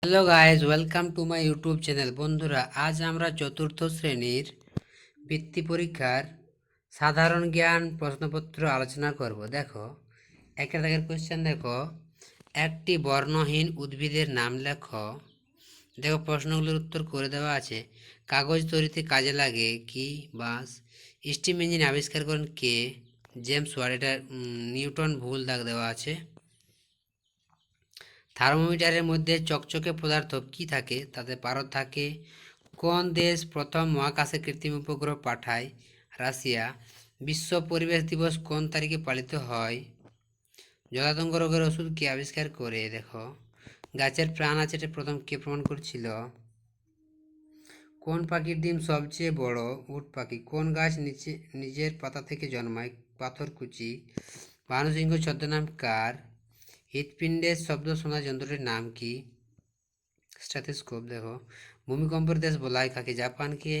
Hello guys, welcome to my YouTube channel. বন্ধুরা, আজ আমরা চতুর্থ শ্রেণীর বৃত্তি পরীক্ষার সাধারণ জ্ঞান প্রশ্নপত্র আলোচনা করব। দেখো, একটা দাগের কোয়েশ্চেন দেখো, একটি বর্ণহীন উদ্ভিদের নাম লেখো। দেখো, প্রশ্নগুলোর উত্তর করে দেওয়া আছে। কাগজ তৈরিতে কাজে লাগে কি? বাঁশ। স্টিম ইঞ্জিন আবিষ্কার করেন কে? James Watt. এটা নিউটন, ভুল দাগ দেওয়া আছে। থার্মোমিটারের মধ্যে চকচকে পদার্থ কি থাকে? তাতে পারদ থাকে। কোন দেশ প্রথম মহাকাশে কৃত্রিম উপগ্রহ পাঠায়? রাশিয়া। বিশ্ব পরিবেশ দিবস কোন তারিখে পালিত হয়? জলাতঙ্ক রোগের ওষুধ কে আবিষ্কার করে? দেখো, গাছের প্রাণ আছে, এটা প্রথম কে প্রমাণ করছিল? কোন পাখির ডিম সবচেয়ে বড়? উট পাখি। কোন গাছ নিজের পাতা থেকে জন্মায়? পাথরকুচি। ভানুসিংহ ছদ্মনাম কার? হৃৎপিণ্ডের শব্দ শোনা যন্ত্রটির নাম কি? স্টেথোস্কোপ। দেখো, ভূমিকম্পের দেশ বলা হয় কাকে? জাপানকে।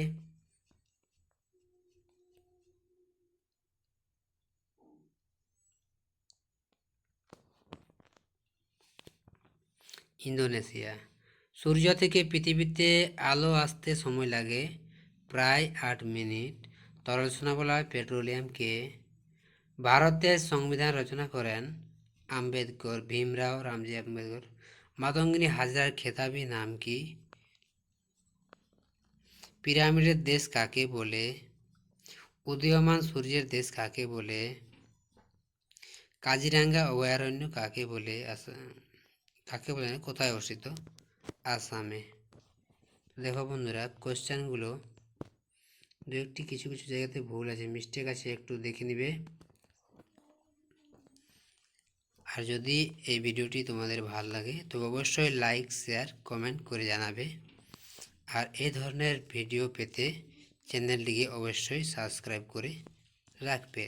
ইন্দোনেশিয়া। সূর্য থেকে পৃথিবীতে আলো আসতে সময় লাগে প্রায় 8 মিনিট। তরল সোনা বলা হয় পেট্রোলিয়ামকে। ভারতের সংবিধান রচনা করেন আম্বেদকর, ভীমরাও রামজি আম্বেদকর। মাতঙ্গিনী হাজরার খেতাবি নাম কি? পিরামিডের দেশ কাকে বলে? উদীয়মান সূর্যের দেশ কাকে বলে? কাজিরাঙ্গা অভয়ারণ্য কাকে বলে? কোথায় অবস্থিত? আসামে। দেখো বন্ধুরা, কোশ্চেনগুলো দু একটি কিছু কিছু জায়গাতে ভুল আছে, মিস্টেক আছে, একটু দেখে নিবে। আর যদি এই ভিডিওটি তোমাদের ভালো লাগে তো অবশ্যই লাইক, শেয়ার, কমেন্ট করে জানাবে। আর এই ধরনের ভিডিও পেতে চ্যানেলটিকে অবশ্যই সাবস্ক্রাইব করে রাখবে।